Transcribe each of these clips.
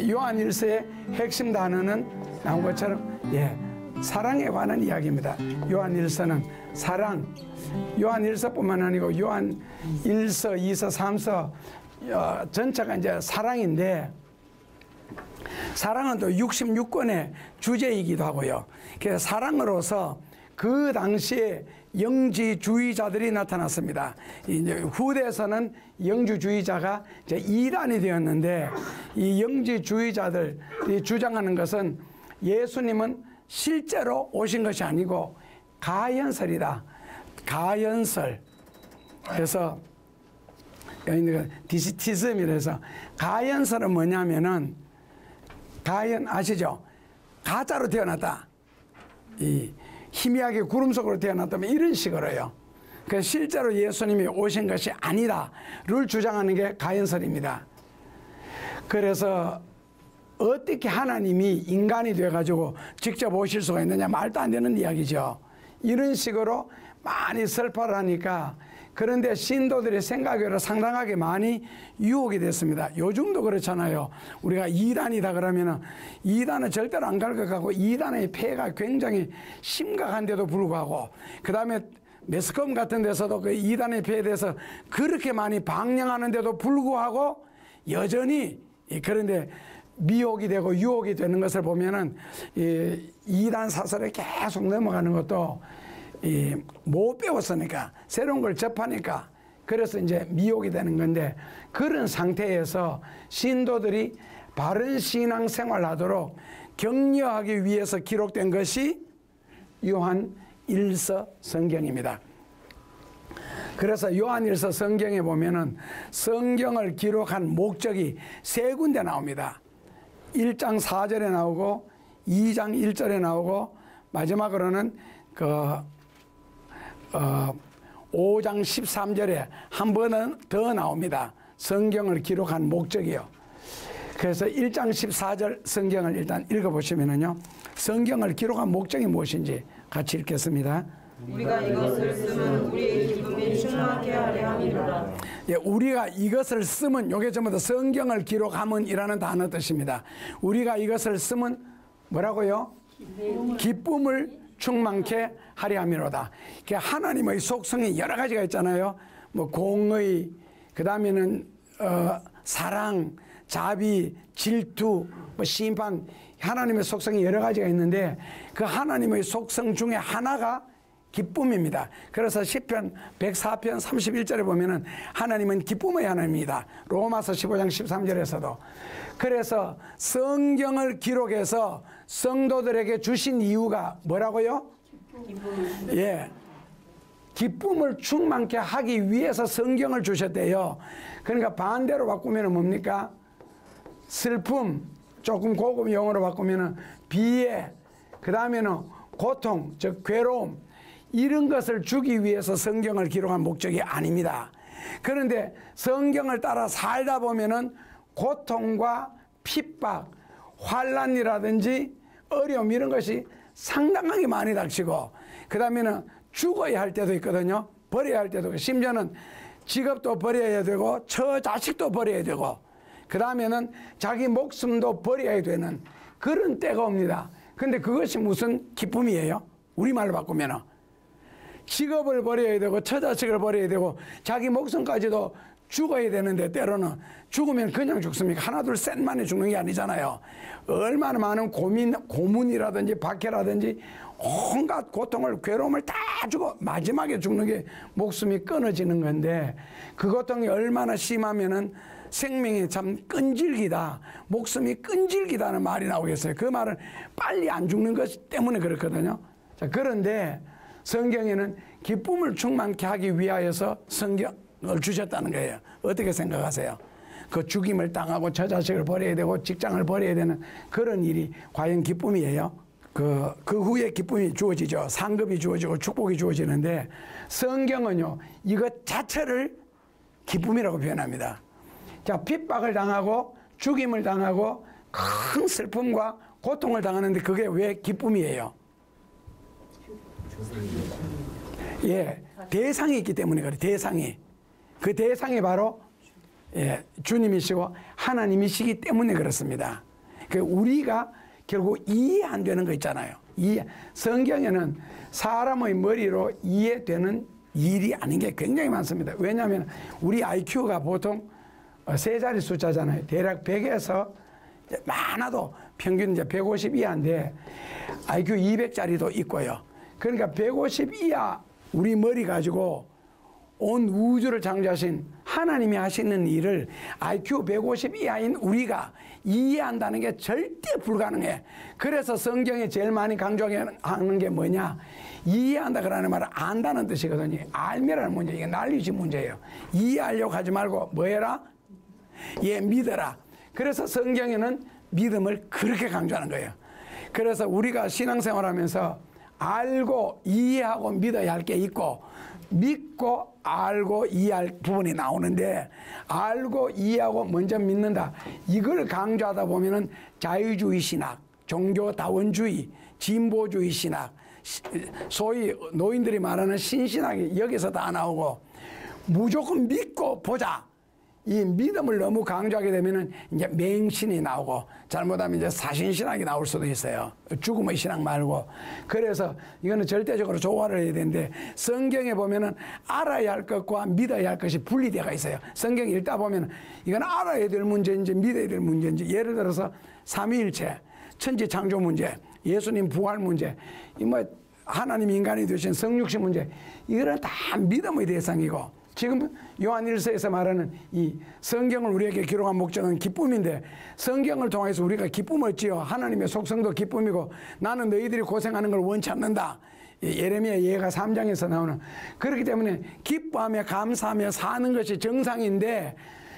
요한일서의 핵심 단어는 나온 것처럼 사랑에 관한 이야기입니다. 요한일서는 사랑, 요한일서뿐만 아니고 요한일서, 2서, 3서 전체가 이제 사랑인데, 사랑은 또 66권의 주제이기도 하고요. 그래서 사랑으로서 그 당시에 영지주의자들이 나타났습니다. 이제 후대에서는 영지주의자가 이제 이단이 되었는데, 이 영지주의자들이 주장하는 것은 예수님은 실제로 오신 것이 아니고 가연설이다. 가연설. 그래서 디시티즘이라서, 가연설은 뭐냐면은, 가연 아시죠? 가짜로 태어났다. 이 희미하게 구름 속으로 태어났다면 이런 식으로요. 그래서 실제로 예수님이 오신 것이 아니다를 주장하는 게 가연설입니다. 그래서 어떻게 하나님이 인간이 돼가지고 직접 오실 수가 있느냐, 말도 안 되는 이야기죠. 이런 식으로 많이 설파를 하니까, 그런데 신도들의 생각으로 상당하게 많이 유혹이 됐습니다. 요즘도 그렇잖아요. 우리가 이단이다 그러면은 이단은 절대로 안 갈 것 같고, 이단의 폐해가 굉장히 심각한데도 불구하고, 그 다음에 매스컴 같은 데서도 그 이단의 폐해에 대해서 그렇게 많이 방영하는데도 불구하고 여전히, 그런데 미혹이 되고 유혹이 되는 것을 보면은 이단 사설에 계속 넘어가는 것도 못 배웠으니까, 새로운 걸 접하니까, 그래서 이제 미혹이 되는 건데, 그런 상태에서 신도들이 바른 신앙 생활하도록 격려하기 위해서 기록된 것이 요한일서 성경입니다. 그래서 요한일서 성경에 보면은 성경을 기록한 목적이 세 군데 나옵니다. 1장 4절에 나오고, 2장 1절에 나오고, 마지막으로는 5장 13절에 한 번은 더 나옵니다. 성경을 기록한 목적이요. 그래서 1장 14절 성경을 일단 읽어보시면요, 성경을 기록한 목적이 무엇인지 같이 읽겠습니다. 우리가 이것을 쓰면 우리의 기쁨이 충만하게 하려 함이로라. 우리가 이것을 쓰면, 요게 전부 다 성경을 기록하면 이라는 단어 뜻입니다. 우리가 이것을 쓰면 뭐라고요? 기쁨을 충만케 하려 함이로다. 하나님의 속성이 여러 가지가 있잖아요. 뭐 공의, 그 다음에는 사랑, 자비, 질투, 뭐 심판, 하나님의 속성이 여러 가지가 있는데, 그 하나님의 속성 중에 하나가 기쁨입니다. 그래서 시편 104편 31절에 보면은 하나님은 기쁨의 하나님입니다. 로마서 15장 13절에서도. 그래서 성경을 기록해서 성도들에게 주신 이유가 뭐라고요? 기쁨을 충만케 하기 위해서 성경을 주셨대요. 그러니까 반대로 바꾸면 뭡니까? 슬픔, 조금 고급 용어로 바꾸면 비애, 그 다음에는 고통, 즉 괴로움, 이런 것을 주기 위해서 성경을 기록한 목적이 아닙니다. 그런데 성경을 따라 살다 보면은 고통과 핍박, 환난이라든지 어려움, 이런 것이 상당하게 많이 닥치고, 그 다음에는 죽어야 할 때도 있거든요. 버려야 할 때도 있고, 심지어는 직업도 버려야 되고 처 자식도 버려야 되고, 그 다음에는 자기 목숨도 버려야 되는 그런 때가 옵니다. 근데 그것이 무슨 기쁨이에요? 우리말로 바꾸면은 직업을 버려야 되고 처자식을 버려야 되고 자기 목숨까지도 죽어야 되는데, 때로는 죽으면 그냥 죽습니까? 하나 둘 셋만에 죽는 게 아니잖아요. 얼마나 많은 고문이라든지 박해라든지 온갖 고통을, 괴로움을 다 주고 마지막에 죽는 게 목숨이 끊어지는 건데, 그 고통이 얼마나 심하면은 생명이 참 끈질기다, 목숨이 끈질기다는 말이 나오겠어요. 그 말은 빨리 안 죽는 것 때문에 그렇거든요. 자, 그런데 성경에는 기쁨을 충만케 하기 위하여서 성경을 주셨다는 거예요. 어떻게 생각하세요? 그 죽임을 당하고 저 자식을 버려야 되고 직장을 버려야 되는 그런 일이 과연 기쁨이에요? 그 후에 기쁨이 주어지죠. 상급이 주어지고 축복이 주어지는데, 성경은요, 이것 자체를 기쁨이라고 표현합니다. 자, 핍박을 당하고 죽임을 당하고 큰 슬픔과 고통을 당하는데 그게 왜 기쁨이에요? 대상이 있기 때문에 그래요. 대상이. 그 대상이 바로 주님이시고 하나님이시기 때문에 그렇습니다. 그 우리가 결국 이해 안 되는 거 있잖아요. 성경에는 사람의 머리로 이해되는 일이 아닌 게 굉장히 많습니다. 왜냐하면 우리 IQ가 보통 세 자리 숫자잖아요. 대략 100에서 많아도 평균 이제 150 이하인데 IQ 200짜리도 있고요. 그러니까 150 이하 우리 머리 가지고 온 우주를 창조하신 하나님이 하시는 일을 IQ 150 이하인 우리가 이해한다는 게 절대 불가능해. 그래서 성경에 제일 많이 강조하는 게 뭐냐? 이해한다 그러는 말은 안다는 뜻이거든요. 알미라는 문제, 이게 난리지 문제예요. 이해하려고 하지 말고 뭐 해라? 예, 믿어라. 그래서 성경에는 믿음을 그렇게 강조하는 거예요. 그래서 우리가 신앙생활하면서 알고 이해하고 믿어야 할 게 있고 믿고 알고 이해할 부분이 나오는데 알고 이해하고 먼저 믿는다. 이걸 강조하다 보면은 자유주의 신학, 종교다원주의, 진보주의 신학, 소위 노인들이 말하는 신신학이 여기서 다 나오고 무조건 믿고 보자. 이 믿음을 너무 강조하게 되면은 이제 맹신이 나오고 잘못하면 이제 사신신학이 나올 수도 있어요. 죽음의 신학 말고. 그래서 이거는 절대적으로 조화를 해야 되는데 성경에 보면은 알아야 할 것과 믿어야 할 것이 분리되어 있어요. 성경 읽다 보면은 이건 알아야 될 문제인지 믿어야 될 문제인지 예를 들어서 삼위일체, 천지 창조 문제, 예수님 부활 문제, 이 뭐 하나님 인간이 되신 성육신 문제 이거는 다 믿음의 대상이고 지금 요한 1서에서 말하는 이 성경을 우리에게 기록한 목적은 기쁨인데 성경을 통해서 우리가 기쁨을 얻지요. 하나님의 속성도 기쁨이고 나는 너희들이 고생하는 걸 원치 않는다. 예레미야 예가 3장에서 나오는 그렇기 때문에 기뻐하며 감사하며 사는 것이 정상인데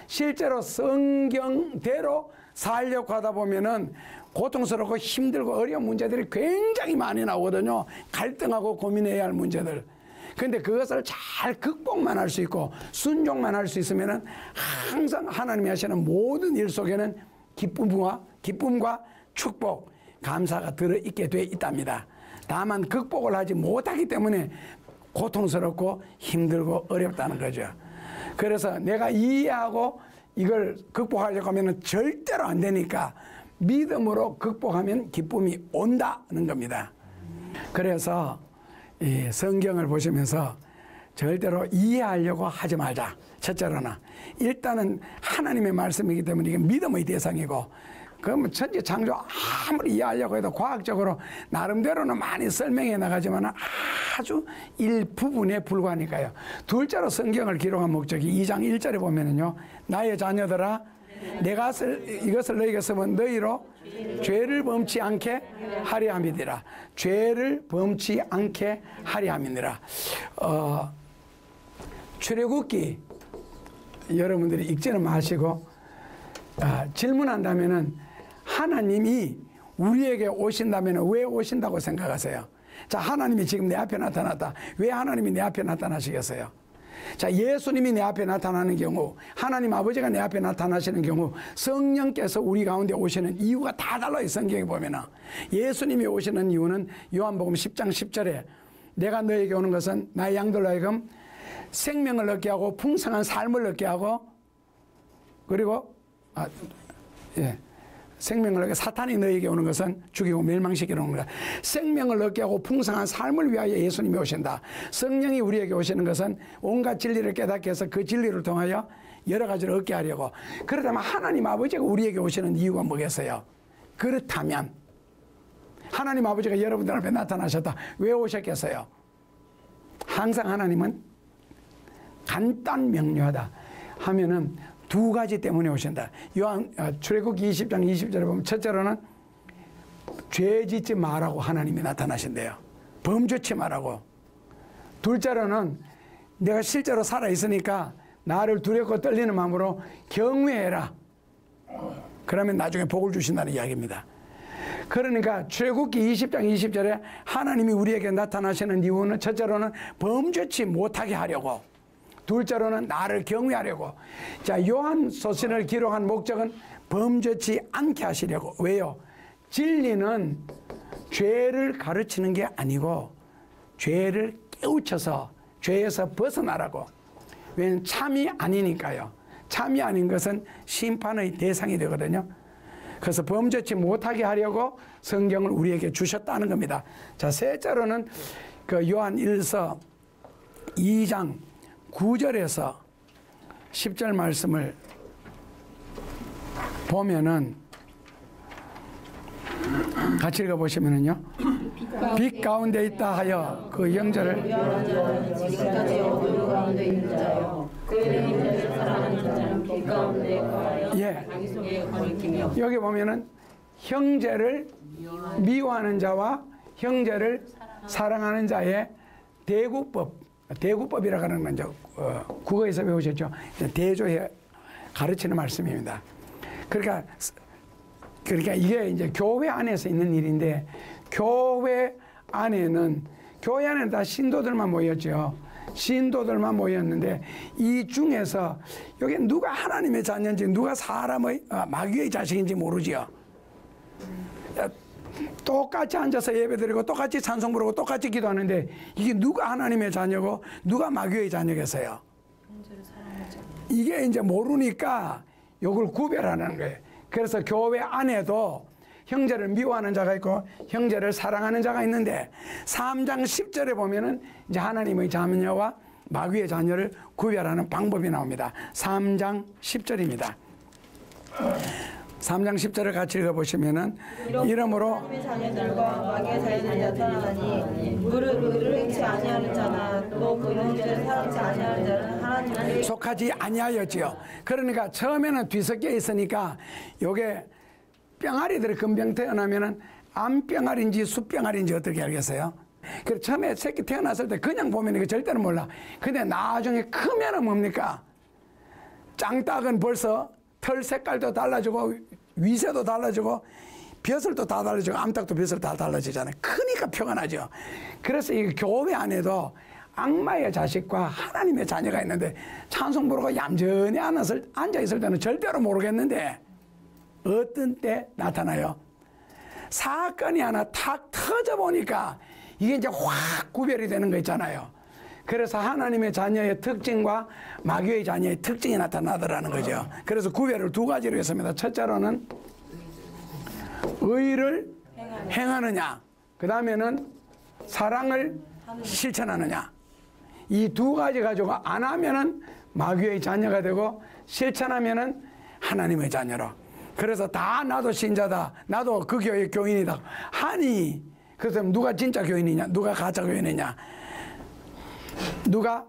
실제로 성경대로 살려고 하다 보면은 고통스럽고 힘들고 어려운 문제들이 굉장히 많이 나오거든요. 갈등하고 고민해야 할 문제들. 근데 그것을 잘 극복만 할 수 있고 순종만 할 수 있으면은 항상 하나님이 하시는 모든 일 속에는 기쁨과 축복, 감사가 들어있게 돼 있답니다. 다만 극복을 하지 못하기 때문에 고통스럽고 힘들고 어렵다는 거죠. 그래서 내가 이해하고 이걸 극복하려고 하면 절대로 안 되니까 믿음으로 극복하면 기쁨이 온다는 겁니다. 그래서 이 성경을 보시면서 절대로 이해하려고 하지 말자. 첫째로는 일단은 하나님의 말씀이기 때문에 이게 믿음의 대상이고 그러면 천지 창조 아무리 이해하려고 해도 과학적으로 나름대로는 많이 설명해 나가지만 아주 일부분에 불과하니까요. 둘째로 성경을 기록한 목적이 2장 1절에 보면은요. 나의 자녀들아 내가 이것을 너희에게 쓰면 너희로 죄를 범치 않게 하려 함이니라. 죄를 범치 않게 하려 함이니라. 출애굽기 여러분들이 읽지는 마시고 질문한다면은 하나님이 우리에게 오신다면 왜 오신다고 생각하세요? 자, 하나님이 지금 내 앞에 나타났다. 왜 하나님이 내 앞에 나타나시겠어요? 자, 예수님이 내 앞에 나타나는 경우, 하나님 아버지가 내 앞에 나타나시는 경우, 성령께서 우리 가운데 오시는 이유가 다 달라요. 성경에 보면은. 예수님이 오시는 이유는 요한복음 10장 10절에 내가 너에게 오는 것은 나의 양들로 하여금 생명을 얻게 하고 풍성한 삶을 얻게 하고 그리고 생명을 얻게 사탄이 너에게 오는 것은 죽이고 멸망시키러 오는 거다. 생명을 얻게 하고 풍성한 삶을 위하여 예수님이 오신다. 성령이 우리에게 오시는 것은 온갖 진리를 깨닫게 해서 그 진리를 통하여 여러 가지를 얻게 하려고. 그렇다면 하나님 아버지가 우리에게 오시는 이유가 뭐겠어요? 그렇다면 하나님 아버지가 여러분들 앞에 나타나셨다. 왜 오셨겠어요? 항상 하나님은 간단 명료하다 하면은 두 가지 때문에 오신다. 출애굽기 20장 20절에 보면 첫째로는 죄 짓지 말라고 하나님이 나타나신대요. 범죄치 말라고. 둘째로는 내가 실제로 살아있으니까 나를 두렵고 떨리는 마음으로 경외해라. 그러면 나중에 복을 주신다는 이야기입니다. 그러니까 출애굽기 20장 20절에 하나님이 우리에게 나타나시는 이유는 첫째로는 범죄치 못하게 하려고, 둘째로는 나를 경외하려고. 자, 요한서신을 기록한 목적은 범죄치 않게 하시려고. 왜요? 진리는 죄를 가르치는 게 아니고 죄를 깨우쳐서 죄에서 벗어나라고. 왜냐하면 참이 아니니까요. 참이 아닌 것은 심판의 대상이 되거든요. 그래서 범죄치 못하게 하려고 성경을 우리에게 주셨다는 겁니다. 자, 셋째로는 그 요한 1서 2장 9절에서 10절 말씀을 보면은 같이 읽어보시면은요. 빛 가운데 있다 하여 그 형제를 지금까지 어둠 가운데 있는 자요 그의 형제를 사랑하는 자는 빛 가운데 거하여 자기 속에 거리낌이 없어. 여기 보면은 형제를 미워하는 자와 형제를 사랑하는 자의 대구법이라고 하는 건 이제 국어에서 배우셨죠. 대조에 가르치는 말씀입니다. 그러니까 이게 이제 교회 안에서 있는 일인데, 교회 안에는 다 신도들만 모였죠. 신도들만 모였는데, 이 중에서 여기 누가 하나님의 자녀인지 누가 사람의 마귀의 자식인지 모르지요. 똑같이 앉아서 예배드리고 똑같이 찬송 부르고 똑같이 기도하는데, 이게 누가 하나님의 자녀고 누가 마귀의 자녀겠어요? 이게 이제 모르니까 이걸 구별하는 거예요. 그래서 교회 안에도 형제를 미워하는 자가 있고 형제를 사랑하는 자가 있는데, 3장 10절에 보면은 이제 하나님의 자녀와 마귀의 자녀를 구별하는 방법이 나옵니다. 3장 10절입니다. 3장 10절을 같이 읽어보시면은, 이러므로 하나님의 자녀들과 마귀의 자녀들이 나타나니 무릇 그를 행치 아니하는 자나 또 그 형제를 사랑치 아니하는 자는 하나님을 속하지 아니하였지요. 그러니까 처음에는 뒤섞여 있으니까 요게 병아리들이 금병 태어나면은 암병아리인지 숫병아리인지 어떻게 알겠어요? 그래서 처음에 새끼 태어났을 때 그냥 보면 이거 절대로 몰라. 근데 나중에 크면은 뭡니까? 짱딱은 벌써 털 색깔도 달라지고 위세도 달라지고 벼슬도 다 달라지고 암탉도 벼슬 다 달라지잖아요. 크니까 표가 나죠. 그래서 이 교회 안에도 악마의 자식과 하나님의 자녀가 있는데, 찬송 부르고 얌전히 앉아있을 때는 절대로 모르겠는데 어떤 때 나타나요? 사건이 하나 탁 터져보니까 이게 이제 확 구별이 되는 거 있잖아요. 그래서 하나님의 자녀의 특징과 마귀의 자녀의 특징이 나타나더라는 거죠. 그래서 구별을 두 가지로 했습니다. 첫째로는 의를 행하느냐, 그 다음에는 사랑을 실천하느냐. 이 두 가지 가지고 안 하면은 마귀의 자녀가 되고 실천하면은 하나님의 자녀로. 그래서 다 나도 신자다, 나도 그 교회 교인이다 하니, 그래서 누가 진짜 교인이냐, 누가 가짜 교인이냐, 누가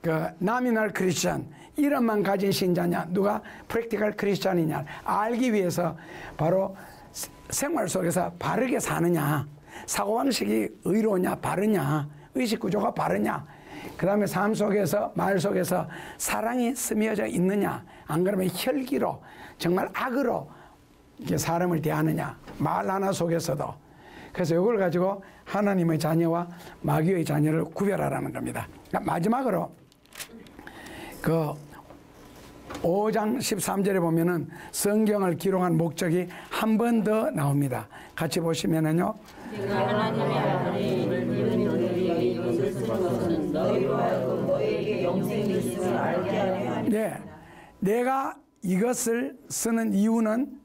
그 나미널 크리스찬 이름만 가진 신자냐, 누가 프랙티컬 크리스찬이냐 알기 위해서 바로 생활 속에서 바르게 사느냐, 사고방식이 의로우냐 바르냐, 의식구조가 바르냐, 그 다음에 삶 속에서 말 속에서 사랑이 스며져 있느냐, 안 그러면 혈기로 정말 악으로 이렇게 사람을 대하느냐, 말 하나 속에서도. 그래서 이걸 가지고 하나님의 자녀와 마귀의 자녀를 구별하라는 겁니다. 마지막으로 그 5장 13절에 보면은 성경을 기록한 목적이 한 번 더 나옵니다. 같이 보시면은요. 하나님의 아들이 너희의 이것을 쓰는 것은 너희로 하여금 너희에게 영생이 있음을 알게 하려 함이라. 네, 내가 이것을 쓰는 이유는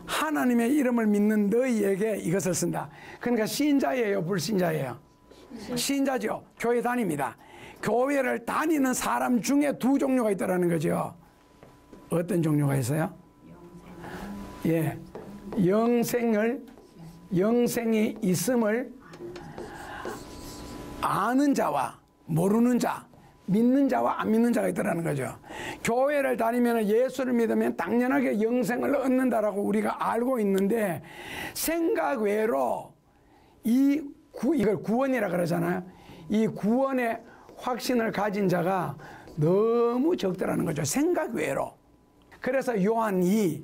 하나님의 이름을 믿는 너희에게 이것을 쓴다. 그러니까 신자예요, 불신자예요? 신자죠. 교회 다닙니다. 교회를 다니는 사람 중에 두 종류가 있다라는 거죠. 어떤 종류가 있어요? 예, 영생이 있음을 아는 자와 모르는 자, 믿는 자와 안 믿는 자가 있다라는 거죠. 교회를 다니면 예수를 믿으면 당연하게 영생을 얻는다라고 우리가 알고 있는데, 생각 외로 이걸 구원이라 그러잖아요. 이 구원의 확신을 가진 자가 너무 적더라는 거죠. 생각 외로. 그래서 요한이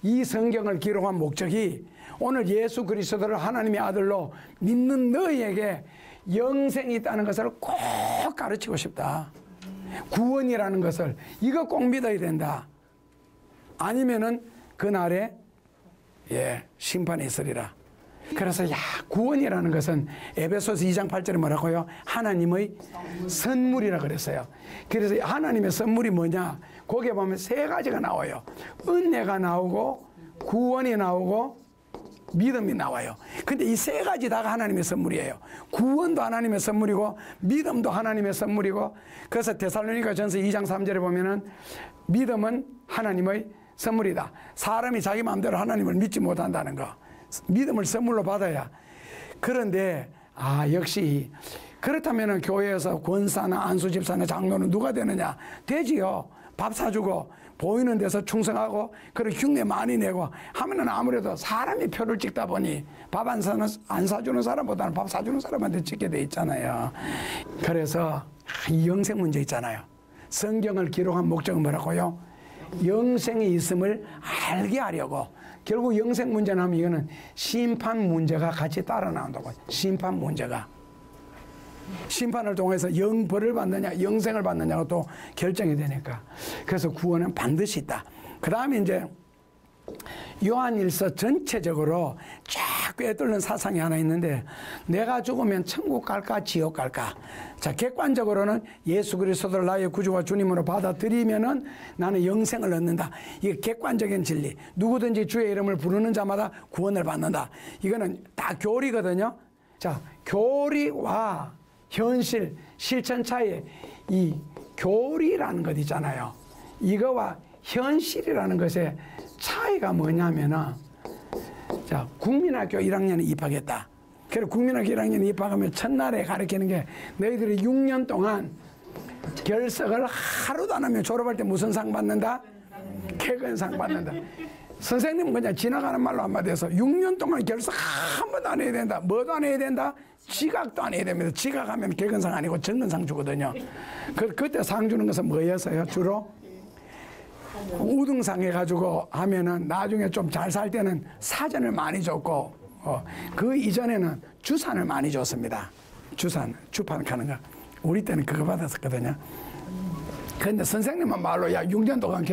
이 성경을 기록한 목적이 오늘 예수 그리스도를 하나님의 아들로 믿는 너희에게 영생이 있다는 것을 꼭 가르치고 싶다. 구원이라는 것을 이거 꼭 믿어야 된다. 아니면은 그날에 심판이 있으리라. 그래서 구원이라는 것은 에베소서 2장 8절에 뭐라고요? 하나님의 선물이라 그랬어요. 그래서 하나님의 선물이 뭐냐? 거기에 보면 세 가지가 나와요. 은혜가 나오고 구원이 나오고 믿음이 나와요. 근데 이 세 가지 다가 하나님의 선물이에요. 구원도 하나님의 선물이고 믿음도 하나님의 선물이고, 그래서 데살로니가전서 2장 3절에 보면은 믿음은 하나님의 선물이다. 사람이 자기 마음대로 하나님을 믿지 못한다는 거. 믿음을 선물로 받아야. 그런데 역시 그렇다면 교회에서 권사나 안수집사나 장로는 누가 되느냐? 되지요. 밥 사주고 보이는 데서 충성하고 그리고 흉내 많이 내고 하면은 아무래도 사람이 표를 찍다 보니 밥 안 사주는 사람보다는 밥 사주는 사람한테 찍게 돼 있잖아요. 그래서 이 영생 문제 있잖아요. 성경을 기록한 목적은 뭐라고요? 영생이 있음을 알게 하려고. 결국 영생 문제는 하면 이거는 심판 문제가 같이 따라 나온다고. 심판 문제가. 심판을 통해서 영벌을 받느냐 영생을 받느냐가 또 결정이 되니까. 그래서 구원은 반드시 있다. 그 다음에 이제 요한일서 전체적으로 쫙 꿰뚫는 사상이 하나 있는데, 내가 죽으면 천국 갈까 지옥 갈까. 자, 객관적으로는 예수 그리스도를 나의 구주와 주님으로 받아들이면은 나는 영생을 얻는다. 이게 객관적인 진리. 누구든지 주의 이름을 부르는 자마다 구원을 받는다. 이거는 다 교리거든요. 자, 교리와 현실, 실천 차이에 이 교리라는 것 있잖아요. 이거와 현실이라는 것의 차이가 뭐냐면은, 자, 국민학교 1학년에 입학했다. 그래서 국민학교 1학년에 입학하면 첫날에 가르치는 게 너희들이 6년 동안 결석을 하루도 안 하면 졸업할 때 무슨 상 받는다? 개근상 받는다. 선생님은 그냥 지나가는 말로 한마디 해서 6년 동안 결석 한 번도 안 해야 된다. 뭐도 안 해야 된다? 지각도 안 해야 됩니다. 지각하면 개근상 아니고 정근상 주거든요. 그때 상 주는 것은 뭐였어요? 주로? 우등상 해가지고 하면은 나중에 좀 잘 살 때는 사전을 많이 줬고, 그 이전에는 주산을 많이 줬습니다. 주산, 주판 가는 거. 우리 때는 그거 받았었거든요. 근데 선생님은 말로 6년 동안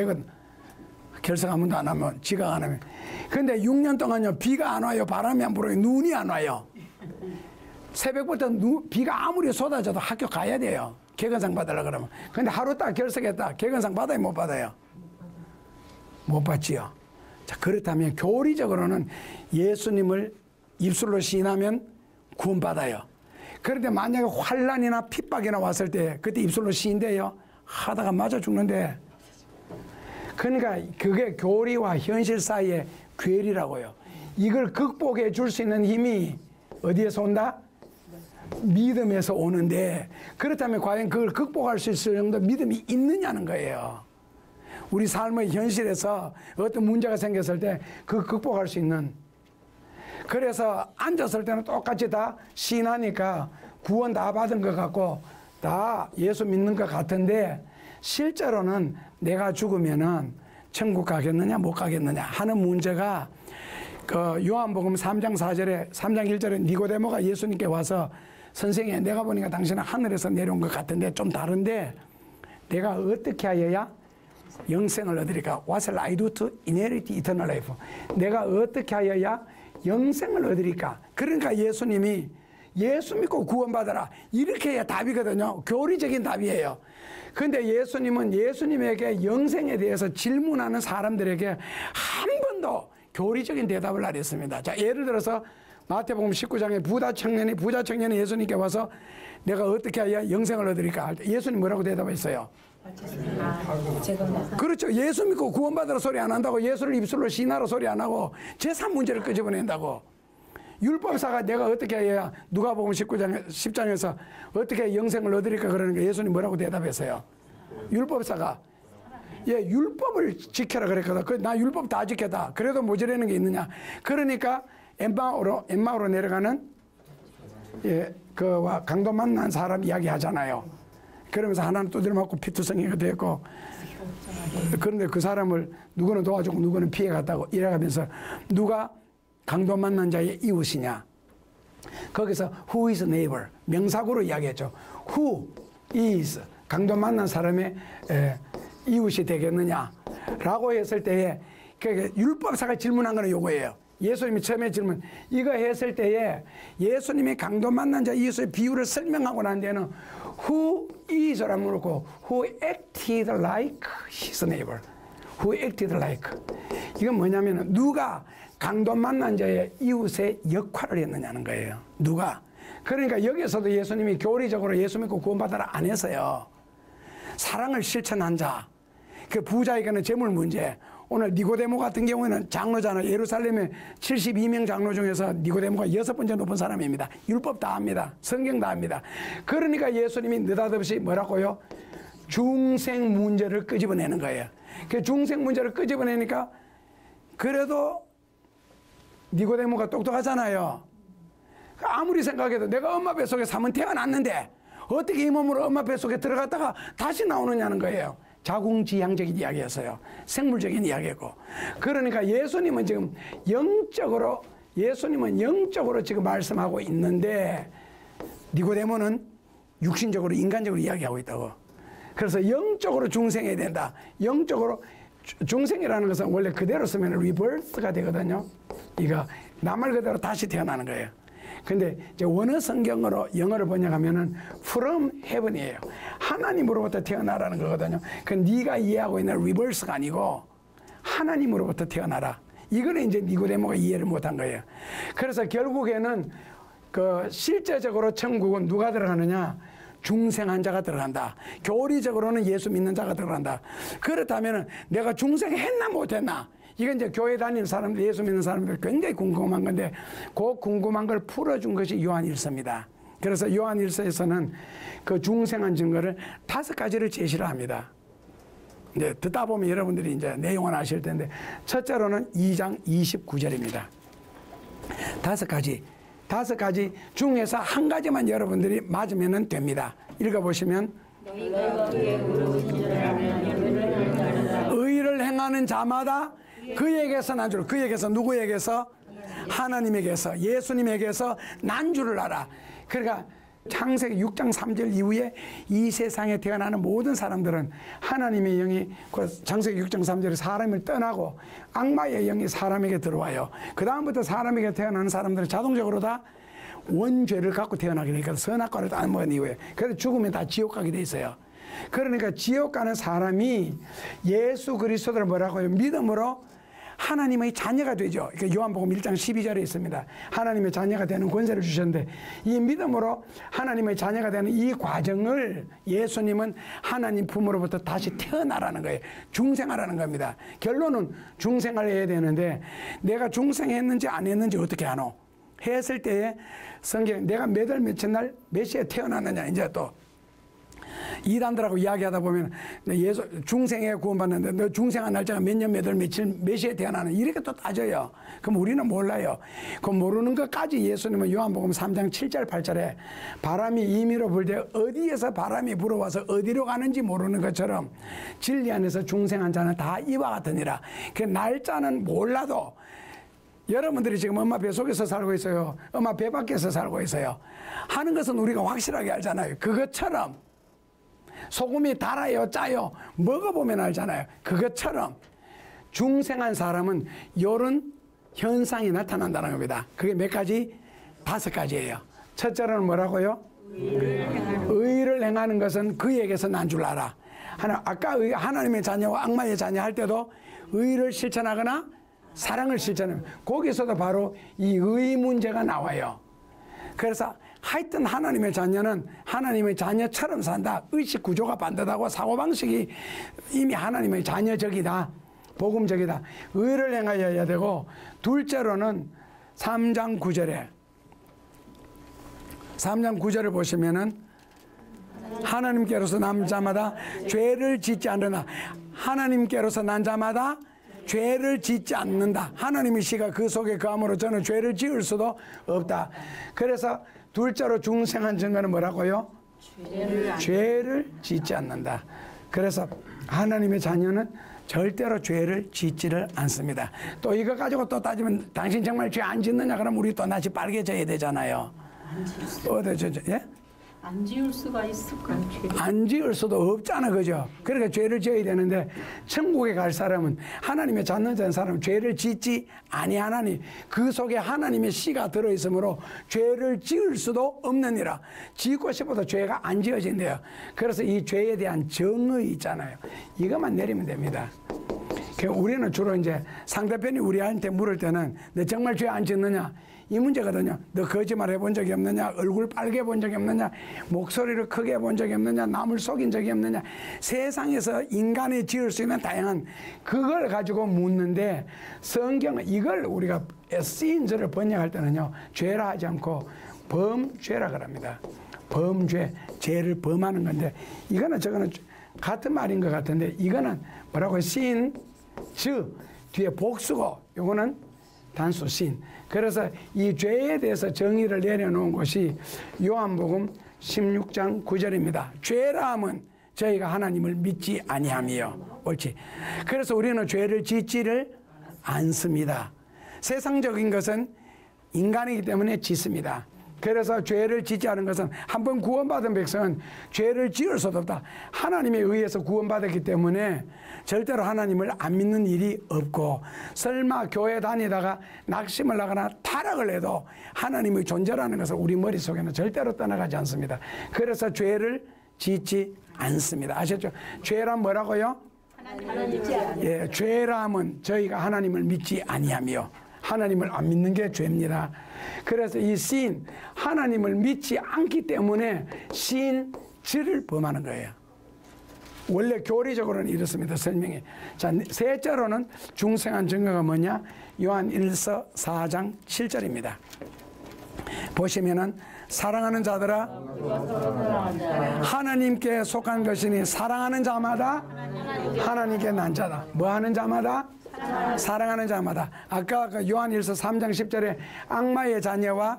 결석 한 번도 안 하면, 지각 안 하면. 근데 6년 동안요, 비가 안 와요, 바람이 안 불어요, 눈이 안 와요. 새벽부터 비가 아무리 쏟아져도 학교 가야 돼요. 개근상 받으려고 그러면. 근데 하루 딱 결석했다. 개근상 받아요, 못 받아요? 못 받지요. 자, 그렇다면 교리적으로는 예수님을 입술로 시인하면 구원받아요. 그런데 만약에 환난이나 핍박이나 왔을 때 그때 입술로 시인돼요? 하다가 맞아 죽는데. 그러니까 그게 교리와 현실 사이의 괴리라고요. 이걸 극복해 줄 수 있는 힘이 어디에서 온다? 믿음에서 오는데, 그렇다면 과연 그걸 극복할 수 있을 정도 믿음이 있느냐는 거예요. 우리 삶의 현실에서 어떤 문제가 생겼을 때 그 극복할 수 있는. 그래서 앉았을 때는 똑같이 다 신하니까 구원 다 받은 것 같고 다 예수 믿는 것 같은데, 실제로는 내가 죽으면은 천국 가겠느냐 못 가겠느냐 하는 문제가, 그 요한복음 3장 4절에 3장 1절에 니고데모가 예수님께 와서, 선생님, 내가 보니까 당신은 하늘에서 내려온 것 같은데 좀 다른데 내가 어떻게 하여야 영생을 얻으리까? What shall I do to inherit eternal life? 내가 어떻게 하여야 영생을 얻으리까? 그러니까 예수님이 예수 믿고 구원받아라, 이렇게 해야 답이거든요. 교리적인 답이에요. 근데 예수님은 예수님에게 영생에 대해서 질문하는 사람들에게 한 번도 교리적인 대답을 안 했습니다. 자, 예를 들어서 마태복음 19장에 부자 청년이 예수님께 와서 내가 어떻게 해야 영생을 얻으리까 할 때 예수님 뭐라고 대답했어요? 그렇죠. 예수 믿고 구원받으라 소리 안 한다고, 예수를 입술로 시인하라 소리 안 하고 제3 문제를 끄집어낸다고. 율법사가 내가 어떻게 해야, 누가복음 10장에서 어떻게 영생을 얻으리까 그러는 게 예수님 뭐라고 대답했어요? 율법사가 율법을 지켜라 그랬거든. 나 율법 다 지켰다. 그래도 모자라는 게 있느냐? 그러니까 엠마오로 내려가는 그 강도 만난 사람 이야기 하잖아요. 그러면서 하나는 두드려 맞고 피투성이가 됐고, 그런데 그 사람을 누구는 도와주고 누구는 피해갔다고 이래가면서 누가 강도 만난 자의 이웃이냐? 거기서 who is neighbor 명사구로 이야기했죠. who is 강도 만난 사람의 이웃이 되겠느냐라고 했을 때에, 율법사가 질문한 거는 요거예요. 예수님이 처음에 질문 이거 했을 때에 예수님이 강도 만난 자 이웃의 비유를 설명하고 난 뒤에는 who is라고 물었고 who acted like his neighbor, who acted like, 이건 뭐냐면 누가 강도 만난 자의 이웃의 역할을 했느냐는 거예요. 누가. 그러니까 여기서도 예수님이 교리적으로 예수 믿고 구원받아라 안 했어요. 사랑을 실천한 자. 그 부자에게는 재물 문제. 오늘 니고데모 같은 경우에는 장로잖아요. 예루살렘의 72명 장로 중에서 니고데모가 6번째 높은 사람입니다. 율법 다 합니다. 성경 다 합니다. 그러니까 예수님이 느닷없이 뭐라고요? 중생 문제를 끄집어내는 거예요. 그 중생 문제를 끄집어내니까 그래도 니고데모가 똑똑하잖아요. 아무리 생각해도 내가 엄마 뱃속에 사면 태어났는데 어떻게 이 몸으로 엄마 뱃속에 들어갔다가 다시 나오느냐는 거예요. 자궁지향적인 이야기였어요. 생물적인 이야기였고. 그러니까 예수님은 지금 영적으로 지금 말씀하고 있는데 니고데모는 육신적으로 인간적으로 이야기하고 있다고. 그래서 영적으로 중생해야 된다. 영적으로 중생이라는 것은 원래 그대로 쓰면 리버스가 되거든요. 이거 나 말 그대로 다시 태어나는 거예요. 근데 이제 원어 성경으로 영어를 번역하면은 from heaven이에요. 하나님으로부터 태어나라는 거거든요. 그 네가 이해하고 있는 리버스가 아니고 하나님으로부터 태어나라. 이거는 이제 니고데모가 이해를 못한 거예요. 그래서 결국에는 그 실제적으로 천국은 누가 들어가느냐? 중생한 자가 들어간다. 교리적으로는 예수 믿는 자가 들어간다. 그렇다면 내가 중생했나 못했나? 이건 이제 교회 다니는 사람들, 예수 믿는 사람들 굉장히 궁금한 건데 그 궁금한 걸 풀어준 것이 요한일서입니다. 그래서 요한일서에서는 그 중생한 증거를 5가지를 제시를 합니다. 이제 듣다 보면 여러분들이 이제 내용은 아실 텐데 첫째로는 2장 29절입니다. 5가지 중에서 한 가지만 여러분들이 맞으면 됩니다. 읽어보시면 의를 행하는 자마다 그에게서 난주를, 그에게서 누구에게서? 하나님에게서, 예수님에게서 난주를 알아. 그러니까 창세기 6장 3절 이후에 이 세상에 태어나는 모든 사람들은 하나님의 영이 창세기 6장 3절에 사람을 떠나고 악마의 영이 사람에게 들어와요. 그 다음부터 사람에게 태어나는 사람들은 자동적으로 다 원죄를 갖고 태어나게 되니까 선악과를 안 먹은 이후에 그래서 죽으면 다 지옥 가게 돼 있어요. 그러니까 지옥 가는 사람이 예수 그리스도를 뭐라고요? 믿음으로 하나님의 자녀가 되죠. 요한복음 1장 12절에 있습니다. 하나님의 자녀가 되는 권세를 주셨는데 이 믿음으로 하나님의 자녀가 되는 이 과정을 예수님은 하나님 품으로부터 다시 태어나라는 거예요. 중생하라는 겁니다. 결론은 중생을 해야 되는데 내가 중생했는지 안 했는지 어떻게 아노? 했을 때에 성경 내가 몇 월 며칠 날 몇 시에 태어났느냐 이제 또 이단들하고 이야기하다 보면 예수 중생에 구원받는데 너 중생한 날짜가 몇 년 몇 월 며칠 몇 시에 태어나는 이렇게 또 따져요. 그럼 우리는 몰라요. 그 모르는 것까지 예수님은 요한복음 3장 7절 8절에 바람이 임의로 불 때 어디에서 바람이 불어와서 어디로 가는지 모르는 것처럼 진리 안에서 중생한 자는 다 이와 같으니라. 그 날짜는 몰라도 여러분들이 지금 엄마 배 속에서 살고 있어요. 엄마 배 밖에서 살고 있어요. 하는 것은 우리가 확실하게 알잖아요. 그것처럼 소금이 달아요, 짜요? 먹어보면 알잖아요. 그것처럼 중생한 사람은 이런 현상이 나타난다는 겁니다. 그게 몇 가지? 5가지예요. 첫째로는 뭐라고요? 의를 행하는 것은 그에게서 난 줄 알아. 아까 하나님의 자녀와 악마의 자녀 할 때도 의를 실천하거나 사랑을 실천하면 거기서도 바로 이 의 문제가 나와요. 그래서 하여튼 하나님의 자녀는 하나님의 자녀처럼 산다. 의식 구조가 반듯하고 사고방식이 이미 하나님의 자녀적이다. 복음적이다. 의를 행하여야 되고 둘째로는 3장 9절을 보시면은 하나님께로서 난 자마다 죄를 짓지 않는다. 하나님께로서 난 자마다 죄를 짓지 않는다. 하나님의 시가 그 속에 거함으로 저는 죄를 지을 수도 없다. 그래서 둘째로 중생한 증거는 뭐라고요? 죄를 짓지 않는다. 그래서 하나님의 자녀는 절대로 죄를 짓지를 않습니다. 또 이거 가지고 또 따지면 당신 정말 죄 안 짓느냐? 그럼 우리 또 낯이 빨개져야 되잖아요. 예? 안 지을 수가 있을까? 안 지을 수도 없잖아, 그죠? 그러니까 죄를 지어야 되는데 천국에 갈 사람은 하나님의 자녀된 사람은 죄를 짓지 아니하나니 그 속에 하나님의 씨가 들어있으므로 죄를 지을 수도 없느니라. 짓고 싶어도 죄가 안 지어진대요. 그래서 이 죄에 대한 정의 있잖아요. 이것만 내리면 됩니다. 우리는 주로 이제 상대편이 우리한테 물을 때는 너 정말 죄 안 짓느냐? 이 문제거든요. 너 거짓말 해본 적이 없느냐? 얼굴 빨개 본 적이 없느냐? 목소리를 크게 본 적이 없느냐? 남을 속인 적이 없느냐? 세상에서 인간이 지을 수 있는 다양한 그걸 가지고 묻는데 성경은 이걸 우리가 쓰인절을 번역할 때는요. 죄라 하지 않고 범죄라 그럽니다. 범죄, 죄를 범하는 건데 이거는 저거는 같은 말인 것 같은데 이거는 뭐라고 신, 즈 뒤에 복수고 요거는 단수 신. 그래서 이 죄에 대해서 정의를 내려놓은 것이 요한복음 16장 9절입니다. 죄라함은 저희가 하나님을 믿지 아니함이요. 옳지. 그래서 우리는 죄를 짓지를 않습니다. 세상적인 것은 인간이기 때문에 짓습니다. 그래서 죄를 짓지 않은 것은 한번 구원받은 백성은 죄를 지을 수도 없다. 하나님에 의해서 구원받았기 때문에 절대로 하나님을 안 믿는 일이 없고 설마 교회 다니다가 낙심을 하거나 타락을 해도 하나님의 존재라는 것을 우리 머릿속에는 절대로 떠나가지 않습니다. 그래서 죄를 짓지 않습니다. 아셨죠? 죄란 뭐라고요? 예, 죄람은 저희가 하나님을 믿지 아니하며 하나님을 안 믿는 게 죄입니다. 그래서 이 신, 하나님을 믿지 않기 때문에 신질을 범하는 거예요. 원래 교리적으로는 이렇습니다. 설명이. 자, 셋째로는 중생한 증거가 뭐냐? 요한 1서 4장 7절입니다. 보시면은 사랑하는 자들아 하나님께 속한 것이니 사랑하는 자마다 하나님께 난 자다. 뭐 하는 자마다? 사랑하는 자마다. 아까 그 요한 1서 3장 10절에 악마의 자녀와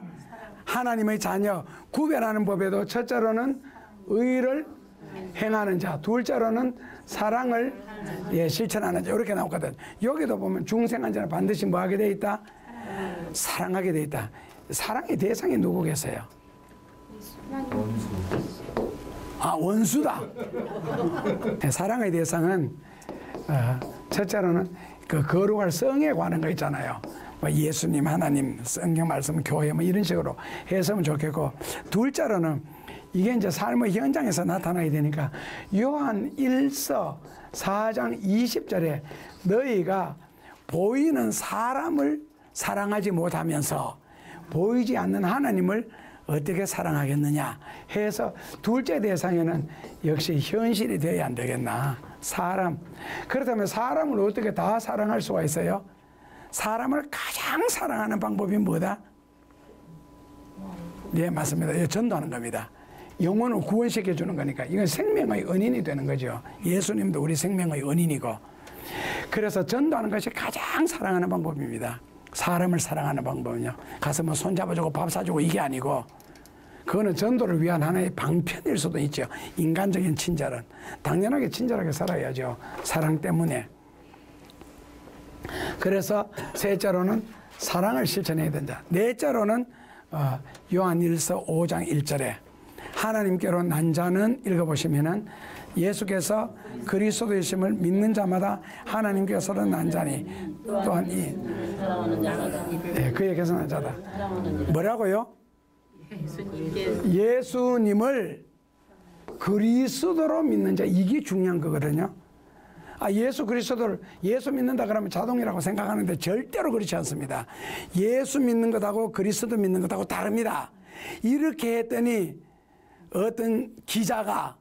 하나님의 자녀 구별하는 법에도 첫째로는 의를 행하는 자, 둘째로는 사랑을 실천하는 자 이렇게 나오거든. 여기도 보면 중생한 자는 반드시 뭐 하게 돼 있다? 사랑하게 돼 있다. 사랑의 대상이 누구겠어요? 원수다. 사랑의 대상은 첫째로는 그 거룩할 성에 관한 거 있잖아요. 뭐 예수님, 하나님, 성경 말씀, 교회 뭐 이런 식으로 했으면 좋겠고, 둘째로는 이게 이제 삶의 현장에서 나타나게 되니까 요한 1서 4장 20절에 너희가 보이는 사람을 사랑하지 못하면서 보이지 않는 하나님을 어떻게 사랑하겠느냐 해서 둘째 대상에는 역시 현실이 되어야 안 되겠나. 사람. 그렇다면 사람을 어떻게 다 사랑할 수가 있어요? 사람을 가장 사랑하는 방법이 뭐다? 네, 맞습니다. 전도하는 겁니다. 영혼을 구원시켜주는 거니까 이건 생명의 은인이 되는 거죠. 예수님도 우리 생명의 은인이고. 그래서 전도하는 것이 가장 사랑하는 방법입니다. 사람을 사랑하는 방법은요. 가서 뭐 손잡아주고 밥 사주고 이게 아니고 그거는 전도를 위한 하나의 방편일 수도 있죠. 인간적인 친절은. 당연하게 친절하게 살아야죠. 사랑 때문에. 그래서 셋째로는 사랑을 실천해야 된다. 넷째로는 요한 1서 5장 1절에 하나님께로 난 자는 읽어보시면은 예수께서 그리스도이심을 믿는 자마다 하나님께서로 난 자니 또한 그에게서 난 자다. 뭐라고요? 예수님을 그리스도로 믿는 자, 이게 중요한 거거든요. 예수 그리스도를 예수 믿는다 그러면 자동이라고 생각하는데 절대로 그렇지 않습니다. 예수 믿는 것하고 그리스도 믿는 것하고 다릅니다. 이렇게 했더니 어떤 기자가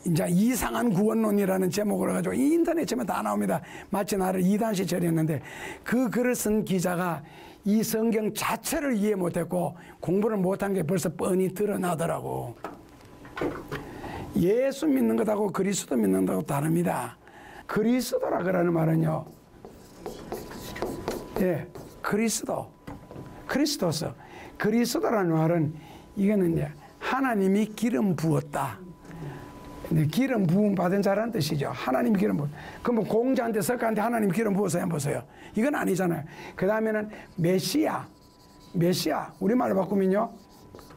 이제 이상한 구원론이라는 제목을 가지고 인터넷 치면 다 나옵니다. 마치 나를 이단시 처리했는데 그 글을 쓴 기자가 이 성경 자체를 이해 못했고 공부를 못한 게 벌써 뻔히 드러나더라고. 예수 믿는 것하고 그리스도 믿는 것하고 다릅니다. 그리스도라 그러는 말은요. 예, 그리스도서. 그리스도라는 말은 이거는 이제 하나님이 기름 부었다. 기름 부음 받은 자라는 뜻이죠. 하나님이 기름 부어. 그럼 뭐 공자한테 석가한테 하나님이 기름 부어서 한번 보세요. 이건 아니잖아요. 그 다음에는 메시아. 우리말로 바꾸면요.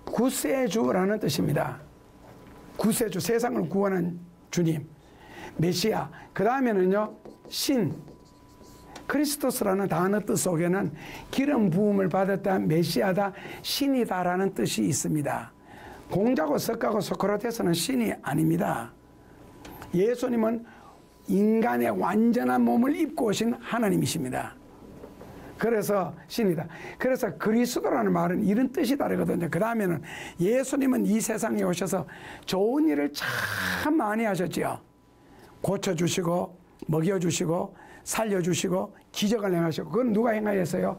구세주라는 뜻입니다. 구세주, 세상을 구원한 주님. 메시아. 그 다음에는요. 신. 크리스토스라는 단어 뜻 속에는 기름 부음을 받았다, 메시아다, 신이다라는 뜻이 있습니다. 공자고 석가고 소크라테스는 신이 아닙니다. 예수님은 인간의 완전한 몸을 입고 오신 하나님이십니다. 그래서 신이다. 그래서 그리스도라는 말은 이런 뜻이 다르거든요. 그 다음에는 예수님은 이 세상에 오셔서 좋은 일을 참 많이 하셨지요. 고쳐주시고 먹여주시고 살려주시고 기적을 행하시고, 그건 누가 행하셨어요?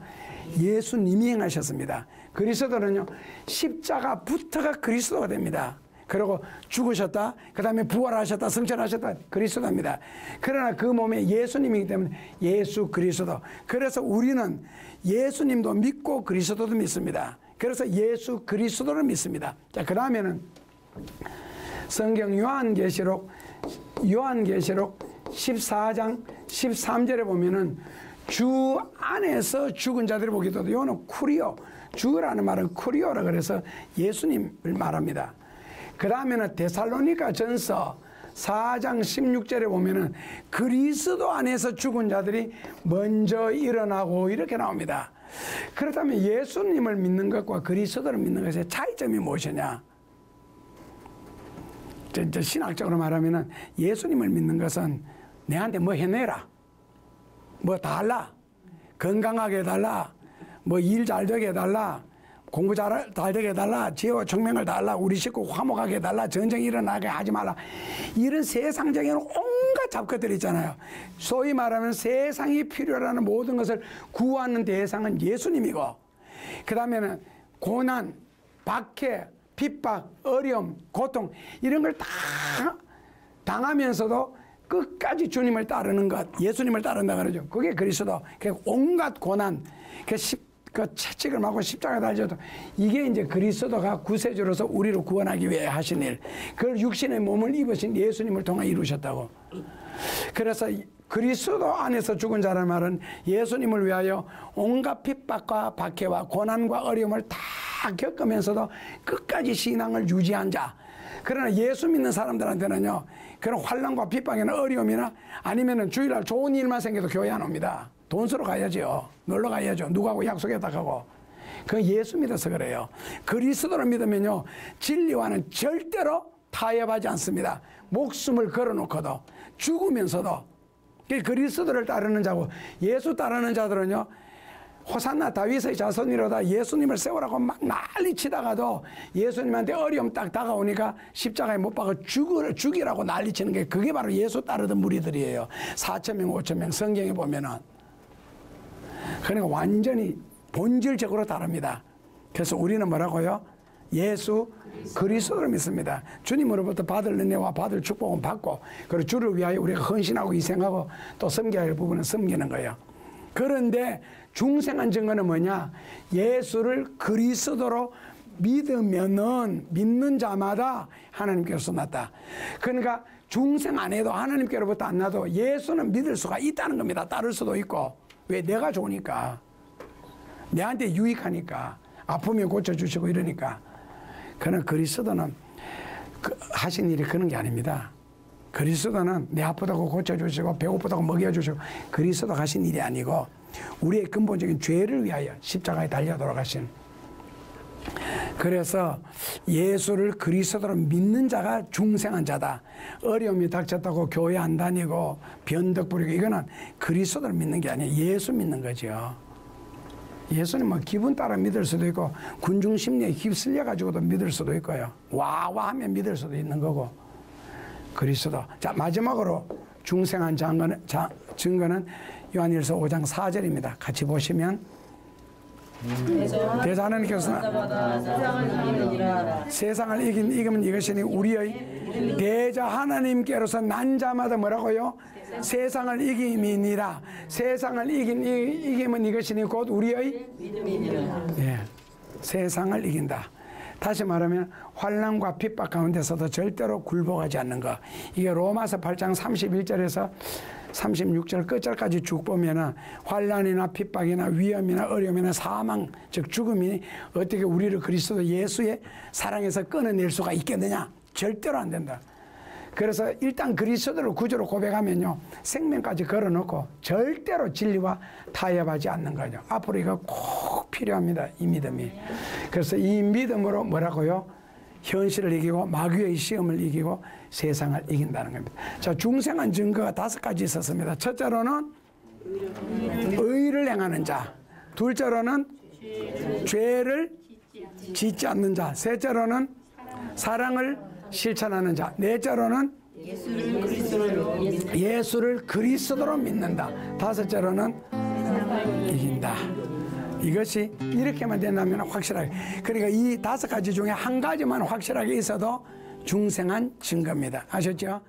예수님이 행하셨습니다. 그리스도는요, 십자가부터가 그리스도가 됩니다. 그리고 죽으셨다, 그 다음에 부활하셨다, 승천하셨다, 그리스도입니다. 그러나 그 몸에 예수님이기 때문에 예수 그리스도. 그래서 우리는 예수님도 믿고 그리스도도 믿습니다. 그래서 예수 그리스도를 믿습니다. 자, 그 다음에는 성경 요한계시록 14장 13절에 보면은 주 안에서 죽은 자들이 보기도, 요는 쿠리오, 주라는 말은 쿠리오라 그래서 예수님을 말합니다. 그 다음에는 데살로니가 전서 4장 16절에 보면은 그리스도 안에서 죽은 자들이 먼저 일어나고 이렇게 나옵니다. 그렇다면 예수님을 믿는 것과 그리스도를 믿는 것의 차이점이 무엇이냐? 신학적으로 말하면은 예수님을 믿는 것은 내한테 뭐 해내라, 뭐 달라, 건강하게 해달라, 뭐 일 잘 되게 해달라, 공부 잘 되게 해달라, 지혜와 총명을 달라, 우리 식구 화목하게 해달라, 전쟁이 일어나게 하지 말라, 이런 세상적인 온갖 잡것들이 있잖아요. 소위 말하면 세상이 필요로 모든 것을 구하는 대상은 예수님이고, 그 다음에는 고난, 박해, 핍박, 어려움, 고통, 이런 걸 다 당하면서도 끝까지 주님을 따르는 것, 예수님을 따른다 그러죠. 그게 그리스도. 온갖 고난, 그 채찍을 맞고 십자가에 달려도 이게 이제 그리스도가 구세주로서 우리를 구원하기 위해 하신 일, 그걸 육신의 몸을 입으신 예수님을 통해 이루셨다고. 그래서 그리스도 안에서 죽은 자라는 말은 예수님을 위하여 온갖 핍박과 박해와 고난과 어려움을 다 겪으면서도 끝까지 신앙을 유지한 자. 그러나 예수 믿는 사람들한테는요, 그런 환난과 핍박이나 어려움이나 아니면은 주일날 좋은 일만 생겨도 교회 안 옵니다. 돈 쓰러 가야죠. 놀러 가야죠. 누구하고 약속했다 하고. 그건 예수 믿어서 그래요. 그리스도를 믿으면요, 진리와는 절대로 타협하지 않습니다. 목숨을 걸어놓고도, 죽으면서도. 그리스도를 따르는 자고, 예수 따르는 자들은요, 호산나 다윗의 자손이로다 예수님을 세우라고 막 난리치다가도 예수님한테 어려움 딱 다가오니까 십자가에 못 박아 죽이라고 난리치는 게, 그게 바로 예수 따르던 무리들이에요. 4,000명 5,000명 성경에 보면은. 그러니까 완전히 본질적으로 다릅니다. 그래서 우리는 뭐라고요? 예수 그리스도를 믿습니다. 주님으로부터 받을 은혜와 받을 축복은 받고, 그리고 주를 위하여 우리가 헌신하고 희생하고 또 섬겨야 할 부분은 섬기는 거예요. 그런데 중생한 증거는 뭐냐? 예수를 그리스도로 믿으면은 믿는 자마다 하나님께로서 났다. 그러니까 중생 안 해도 하나님께로부터 안 나도 예수는 믿을 수가 있다는 겁니다. 따를 수도 있고. 왜? 내가 좋으니까, 내한테 유익하니까, 아프면 고쳐주시고 이러니까. 그러나 그리스도는 하신 일이 그런 게 아닙니다. 그리스도는 내 아프다고 고쳐주시고 배고프다고 먹여주시고, 그리스도 하신 일이 아니고 우리의 근본적인 죄를 위하여 십자가에 달려 돌아가신. 그래서 예수를 그리스도로 믿는 자가 중생한 자다. 어려움이 닥쳤다고 교회 안 다니고 변덕 부리고, 이거는 그리스도를 믿는 게 아니에요. 예수 믿는 거죠. 예수는 뭐 기분 따라 믿을 수도 있고, 군중 심리에 휩쓸려 가지고도 믿을 수도 있고요. 와와 하면 믿을 수도 있는 거고. 그리스도. 자, 마지막으로 중생한 증거는 요한일서 5장 4절입니다. 같이 보시면, 대저 하나님께서 세상을 이기면 이것이니 우리의 대저 하나님께로서 난 자마다 뭐라고요? 세상을 이김이니라. 세상을 이기면 이것이니 곧 우리의 믿음이니라. 예, 세상을 이긴다. 다시 말하면 환난과 핍박 가운데서도 절대로 굴복하지 않는 것. 이게 로마서 8장 31절에서 36절 끝절까지 쭉 보면은 환난이나 핍박이나 위험이나 어려움이나 사망, 즉 죽음이 어떻게 우리를 그리스도 예수의 사랑에서 끊어낼 수가 있겠느냐? 절대로 안 된다. 그래서 일단 그리스도를 구주로 고백하면요, 생명까지 걸어놓고 절대로 진리와 타협하지 않는 거죠. 앞으로 이거 꼭 필요합니다. 이 믿음이. 그래서 이 믿음으로 뭐라고요? 현실을 이기고 마귀의 시험을 이기고 세상을 이긴다는 겁니다. 자, 중생한 증거가 5가지 있었습니다. 첫째로는 의를 행하는 자, 둘째로는 죄를 짓지 않는 자, 셋째로는 사랑을 실천하는 자, 넷째로는 예수를 그리스도로 믿는다, 다섯째로는 이긴다. 이것이 이렇게만 된다면 확실하게, 그러니까 이 5가지 중에 한 가지만 확실하게 있어도 중생한 증거입니다. 아셨죠?